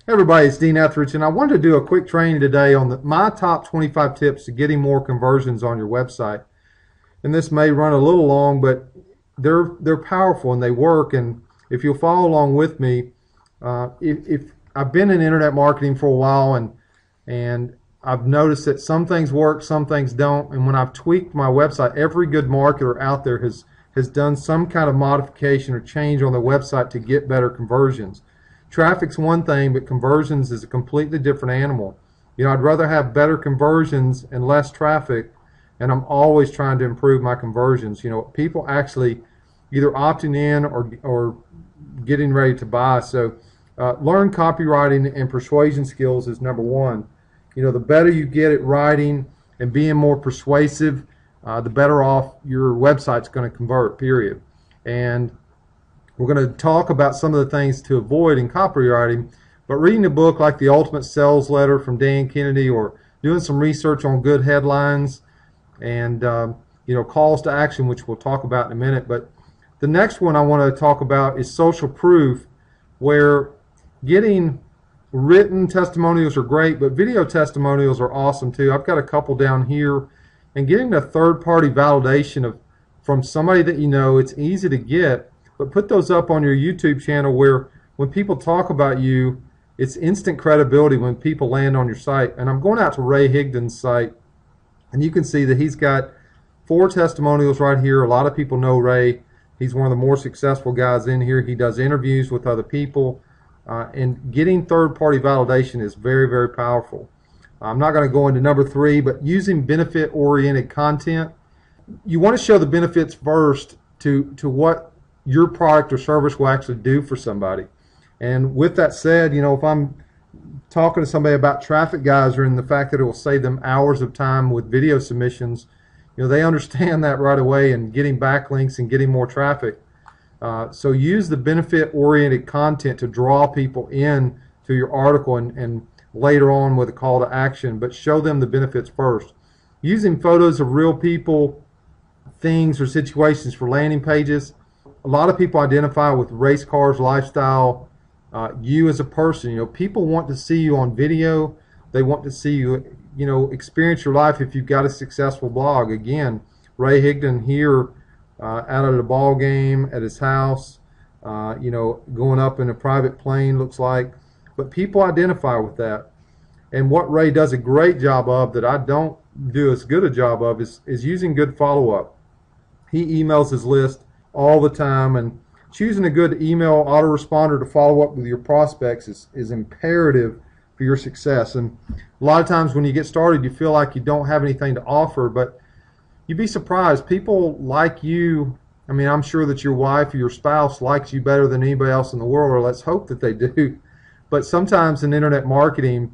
Hey everybody, it's Dean Etheridge, and I wanted to do a quick training today on my top 25 tips to getting more conversions on your website. And this may run a little long, but they're powerful and they work. And if you'll follow along with me, if I've been in internet marketing for a while, and I've noticed that some things work, some things don't. And when I've tweaked my website, every good marketer out there has done some kind of modification or change on their website to get better conversions. Traffic's one thing, but conversions is a completely different animal. I'd rather have better conversions and less traffic, and I'm always trying to improve my conversions. People actually either opting in or getting ready to buy. So learn copywriting and persuasion skills is number one. The better you get at writing and being more persuasive, the better off your website's going to convert, period. And we're going to talk about some of the things to avoid in copywriting, but reading a book like The Ultimate Sales Letter from Dan Kennedy, or doing some research on good headlines and calls to action, which we'll talk about in a minute. But the next one I want to talk about is social proof, where getting written testimonials are great, but video testimonials are awesome too. I've got a couple down here, and getting a third-party validation from somebody that it's easy to get. But put those up on your YouTube channel where when people talk about you, it's instant credibility when people land on your site. And I'm going out to Ray Higdon's site, and you can see that he's got 4 testimonials right here. A lot of people know Ray. He's one of the more successful guys in here. He does interviews with other people. And getting third-party validation is very, very powerful. I'm not going to go into number 3, but using benefit-oriented content. You want to show the benefits first to what your product or service will actually do for somebody. And with that said, if I'm talking to somebody about Traffic Geyser and the fact that it will save them hours of time with video submissions, they understand that right away, and getting backlinks and getting more traffic. So use the benefit-oriented content to draw people in to your article, and later on with a call to action, but show them the benefits first. Using photos of real people, things, or situations for landing pages. A lot of people identify with race cars, lifestyle, you as a person. People want to see you on video. They want to see you, experience your life if you've got a successful blog. Again, Ray Higdon here out at a ball game at his house, going up in a private plane, looks like. But people identify with that. And what Ray does a great job of that I don't do as good a job of is using good follow-up. He emails his list all the time, and choosing a good email autoresponder to follow up with your prospects is imperative for your success. And a lot of times when you get started, you feel like you don't have anything to offer, but you'd be surprised. People like you. I mean, I'm sure that your wife or your spouse likes you better than anybody else in the world, or let's hope that they do. But sometimes in internet marketing,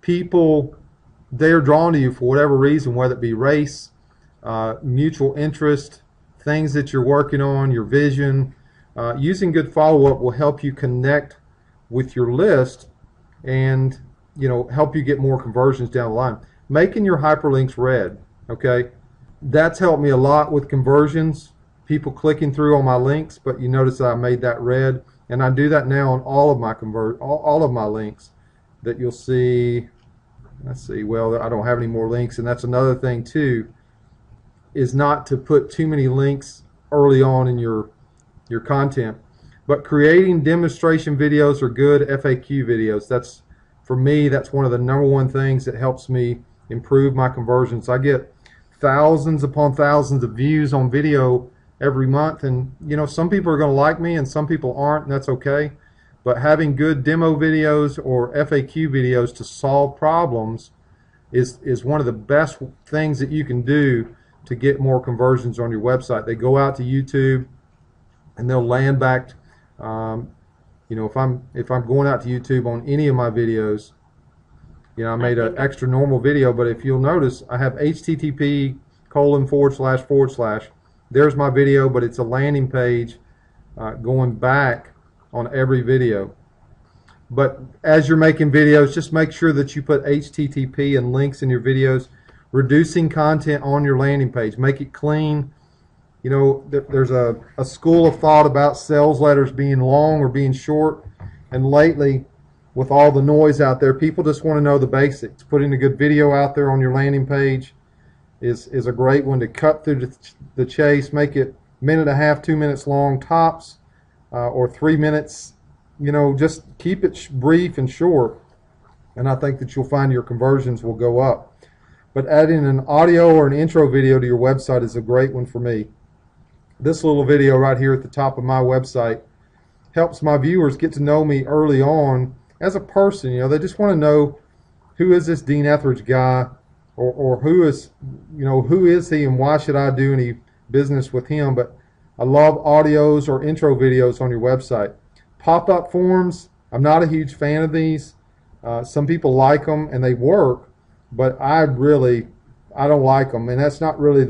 people, they're drawn to you for whatever reason, whether it be race, mutual interest, things that you're working on, your vision. Using good follow-up will help you connect with your list and help you get more conversions down the line. Making your hyperlinks red, okay? That's helped me a lot with conversions, people clicking through on my links, but you notice that I made that red, and I do that now on all of my all of my links that you'll see. Let's see, well, I don't have any more links, and that's another thing too, is not to put too many links early on in your content. But creating demonstration videos are good, FAQ videos. That's, for me, that's one of the number one things that helps me improve my conversions. I get thousands upon thousands of views on video every month, and some people are going to like me and some people aren't, and that's okay. But having good demo videos or FAQ videos to solve problems is one of the best things that you can do to get more conversions on your website. They go out to YouTube and they'll land back. If I'm going out to YouTube on any of my videos, I made an extra normal video, but if you'll notice, I have http:// There's my video, but it's a landing page going back on every video. But as you're making videos, just make sure that you put HTTP and links in your videos. Reducing content on your landing page. Make it clean. There's a school of thought about sales letters being long or being short. And lately, with all the noise out there. People just want to know the basics. Putting a good video out there on your landing page is a great one to cut through the chase. Make it minute and a half, 2 minutes long tops, or 3 minutes. You know, just keep it brief and short, and I think that you'll find your conversions will go up. But adding an audio or an intro video to your website is a great one for me. This little video right here at the top of my website helps my viewers get to know me early on as a person. You know, they just want to know, who is this Dean Etheridge guy, or who is he, and why should I do any business with him? But I love audios or intro videos on your website. Pop-up forms, I'm not a huge fan of these. Some people like them and they work, but I don't like them, and that's not really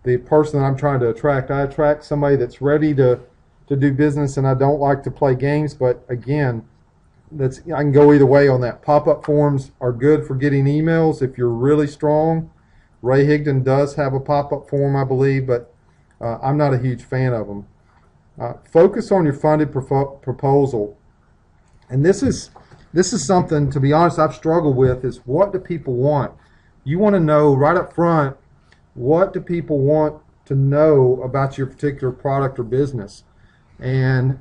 the person that I'm trying to attract. I attract somebody that's ready to do business, and I don't like to play games. But again, I can go either way on that. Pop-up forms are good for getting emails if you're really strong. Ray Higdon does have a pop-up form, I believe, but I'm not a huge fan of them. Focus on your funded proposal, and this is something, to be honest, I've struggled with. Is what do people want? You want to know right up front, what do people want to know about your particular product or business? And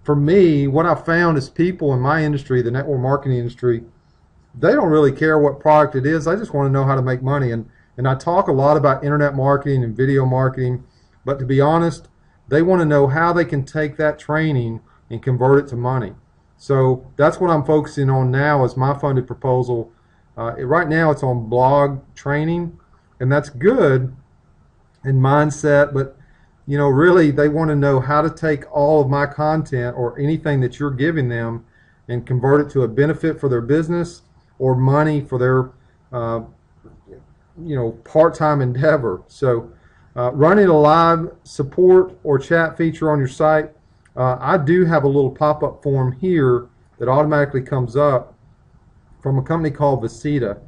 for me, what I've found is people in my industry, the network marketing industry, they don't really care what product it is. They just want to know how to make money. And I talk a lot about internet marketing and video marketing, but to be honest, they want to know how they can take that training and convert it to money. So that's what I'm focusing on now, is my funded proposal. Right now it's on blog training, and that's good in mindset, but you know, really they want to know how to take all of my content or anything that you're giving them and convert it to a benefit for their business or money for their part-time endeavor. So running a live support or chat feature on your site, I do have a little pop-up form here that automatically comes up from a company called Visita,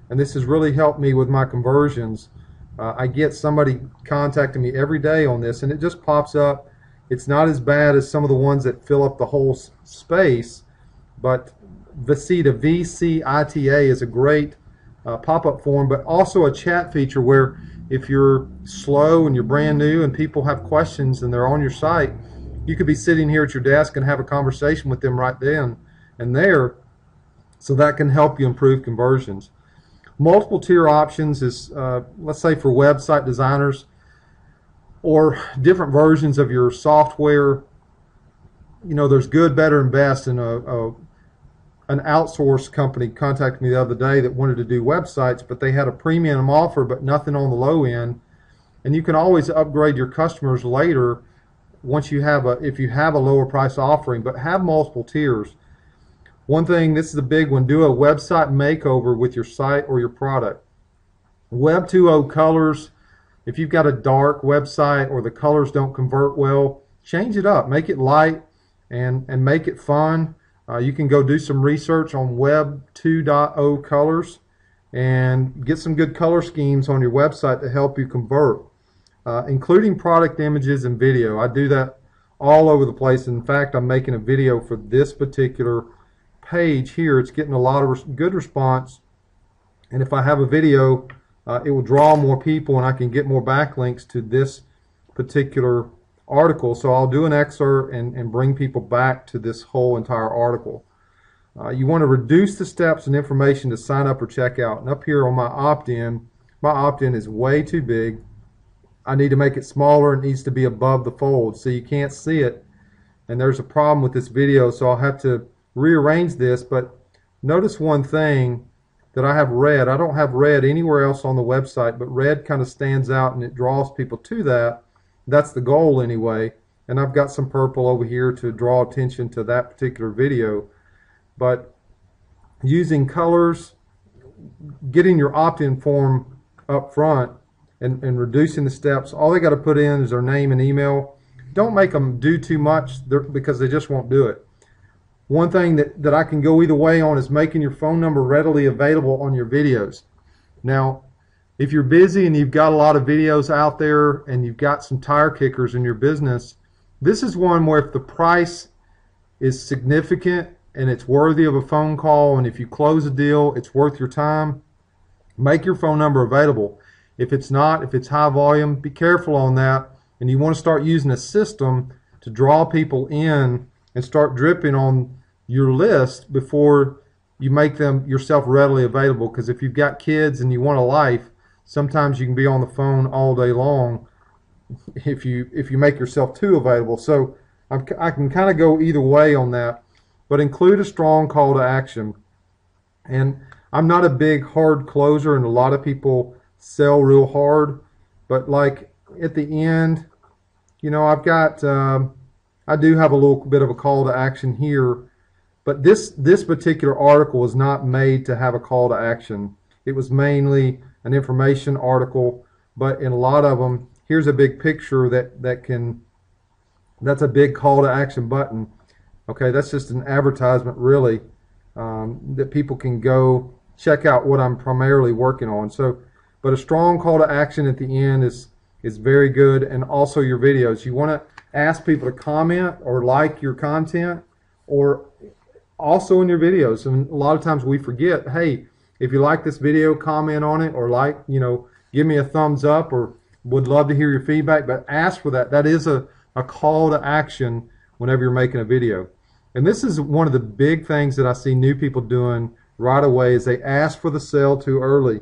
and this has really helped me with my conversions. I get somebody contacting me every day on this, and it just pops up. It's not as bad as some of the ones that fill up the whole space, but Visita, VCITA, is a great pop-up form, but also a chat feature where if you're slow and you're brand new and people have questions and they're on your site, you could be sitting here at your desk and have a conversation with them right then and there, so that can help you improve conversions. Multiple tier options is, let's say for website designers or different versions of your software. You know, there's good, better, and best. And an outsourced company contacted me the other day that wanted to do websites, but they had a premium offer but nothing on the low end. And you can always upgrade your customers later once you have if you have a lower price offering, but have multiple tiers. One thing, this is a big one, do a website makeover with your site or your product. Web 2.0 colors, if you've got a dark website or the colors don't convert well, change it up, make it light and make it fun. You can go do some research on Web 2.0 colors and get some good color schemes on your website to help you convert, including product images and video. I do that all over the place. In fact, I'm making a video for this particular page here. It's getting a lot of good response, and if I have a video, it will draw more people and I can get more backlinks to this particular article. So I'll do an excerpt and bring people back to this whole entire article. You want to reduce the steps and information to sign up or check out. And up here on my opt-in is way too big. I need to make it smaller. It needs to be above the fold so you can't see it, and there's a problem with this video, so I'll have to rearrange this. But notice one thing, that I have red. I don't have red anywhere else on the website, but red kind of stands out and it draws people to that. That's the goal anyway. And I've got some purple over here to draw attention to that particular video. But using colors, getting your opt-in form up front, and reducing the steps, all they got to put in is their name and email. Don't make them do too much because they just won't do it. One thing that I can go either way on is making your phone number readily available on your videos. Now, if you're busy and you've got a lot of videos out there and you've got some tire kickers in your business, this is one where if the price is significant and it's worthy of a phone call, and if you close a deal, it's worth your time, make your phone number available. If it's not, if it's high volume, be careful on that, and you want to start using a system to draw people in and start dripping on your list before you make them yourself readily available. Because if you've got kids and you want a life, sometimes you can be on the phone all day long if you make yourself too available. So I can kind of go either way on that, but include a strong call to action. And I'm not a big hard closer, and a lot of people sell real hard, but like at the end, you know, I've got I do have a little bit of a call to action here, but this particular article was not made to have a call to action. It was mainly an information article, but in a lot of them, here's a big picture that's a big call to action button. Okay, that's just an advertisement really, that people can go check out what I'm primarily working on. So, but a strong call to action at the end is very good, and also your videos. You want to ask people to comment or like your content, or also in your videos. And a lot of times we forget, hey, if you like this video, comment on it, or like, you know, give me a thumbs up, or would love to hear your feedback. But ask for that. That is a call to action whenever you're making a video. And this is one of the big things that I see new people doing right away, is they ask for the sale too early.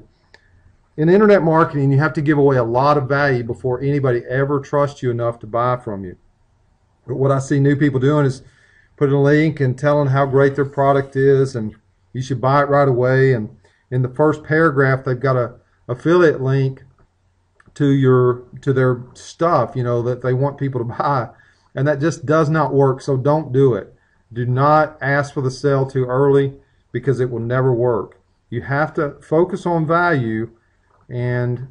In internet marketing, you have to give away a lot of value before anybody ever trusts you enough to buy from you. But what I see new people doing is putting a link and telling how great their product is, and you should buy it right away. And in the first paragraph, they've got a affiliate link to their stuff, you know, that they want people to buy, and that just does not work. So don't do it. Do not ask for the sale too early, because it will never work. You have to focus on value, and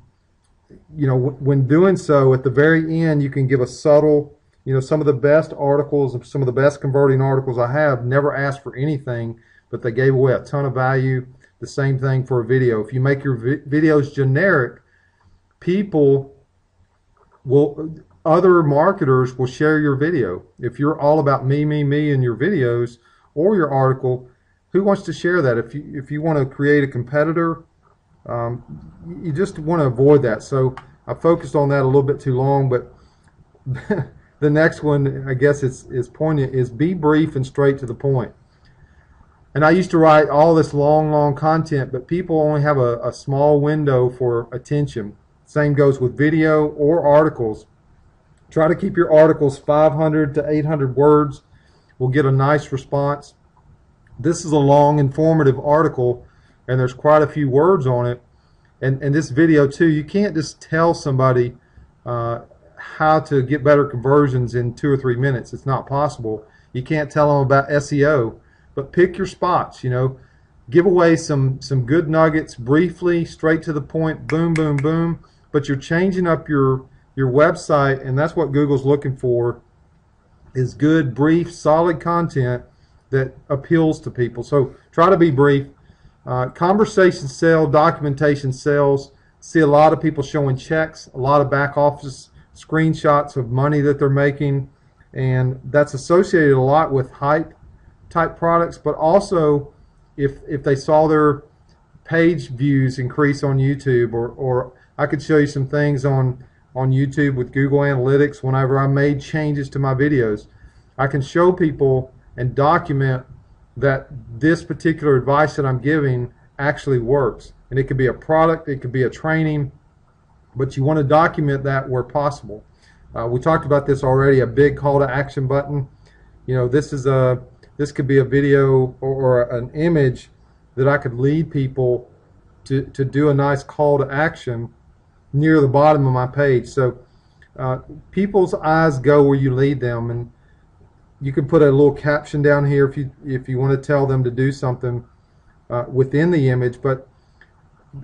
you know, when doing so, at the very end, you can give a subtle, you know, some of the best articles, some of the best converting articles I have never asked for anything, but they gave away a ton of value. The same thing for a video. If you make your videos generic, other marketers will share your video. If you're all about me in your videos or your article, who wants to share that? If you want to create a competitor, you just want to avoid that. So I focused on that a little bit too long, but the next one, I guess is poignant, is be brief and straight to the point. And I used to write all this long content, but people only have a small window for attention. Same goes with video or articles. Try to keep your articles 500 to 800 words. We'll get a nice response. This is a long, informative article, and there's quite a few words on it. And this video too, you can't just tell somebody how to get better conversions in 2 or 3 minutes. It's not possible. You can't tell them about SEO, but pick your spots. You know, give away some good nuggets briefly, straight to the point, boom, boom, boom. But you're changing up your website, and that's what Google's looking for, is good, brief, solid content that appeals to people. So try to be brief. Conversation sell, documentation sales. See a lot of people showing checks, a lot of back office screenshots of money that they're making, and that's associated a lot with hype type products, but also if they saw their page views increase on YouTube, or I could show you some things on YouTube with Google Analytics. Whenever I made changes to my videos, I can show people and document that this particular advice that I'm giving actually works. And it could be a product, it could be a training, but you want to document that where possible. We talked about this already, a big call to action button. You know, this could be a video or an image that I could lead people to do a nice call to action near the bottom of my page. So people's eyes go where you lead them, and you can put a little caption down here if you want to tell them to do something within the image. But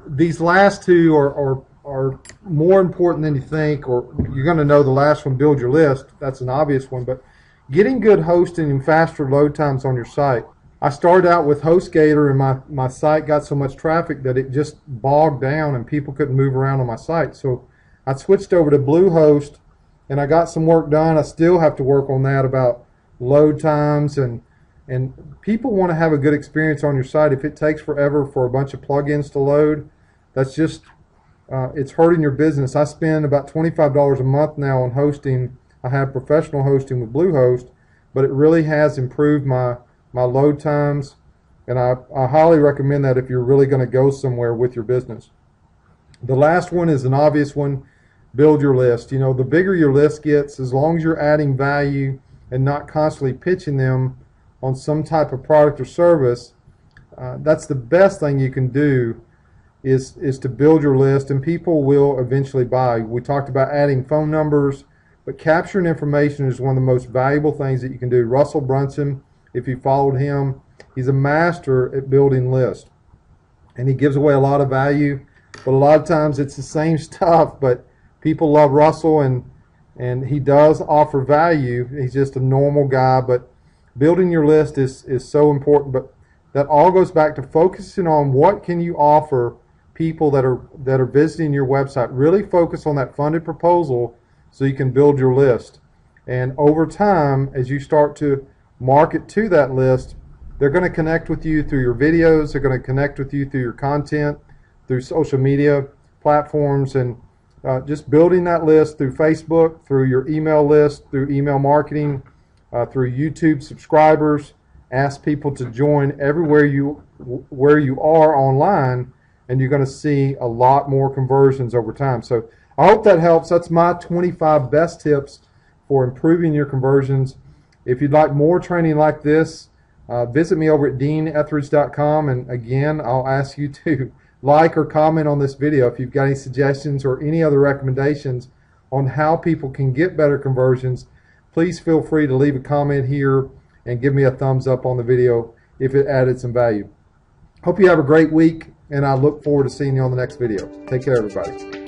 these last two are more important than you think, or you're going to know the last one, build your list. That's an obvious one, but getting good hosting and faster load times on your site. I started out with HostGator, and my site got so much traffic that it just bogged down and people couldn't move around on my site. So I switched over to Bluehost, and I got some work done. I still have to work on that about load times and And people want to have a good experience on your site. If it takes forever for a bunch of plugins to load, that's just, it's hurting your business. I spend about $25 a month now on hosting. I have professional hosting with Bluehost, but it really has improved my load times, and I highly recommend that if you're really going to go somewhere with your business. The last one is an obvious one: build your list. You know, the bigger your list gets, as long as you're adding value and not constantly pitching them on some type of product or service, that's the best thing you can do, is to build your list, and people will eventually buy. We talked about adding phone numbers, but capturing information is one of the most valuable things that you can do. Russell Brunson, if you followed him, he's a master at building lists, and he gives away a lot of value, but a lot of times it's the same stuff, but people love Russell, and he does offer value. He's just a normal guy, but building your list is so important. But that all goes back to focusing on what can you offer people that are visiting your website. Really focus on that funded proposal so you can build your list. And over time, as you start to market to that list, they're going to connect with you through your videos. They're going to connect with you through your content, through social media platforms, and just building that list through Facebook, through your email list, through email marketing, through YouTube subscribers. Ask people to join everywhere where you are online, and you're going to see a lot more conversions over time. So I hope that helps. That's my 25 best tips for improving your conversions. If you'd like more training like this, visit me over at deanetheridge.com, and again, I'll ask you to like or comment on this video if you've got any suggestions or any other recommendations on how people can get better conversions. Please feel free to leave a comment here and give me a thumbs up on the video if it added some value. Hope you have a great week, and I look forward to seeing you on the next video. Take care, everybody.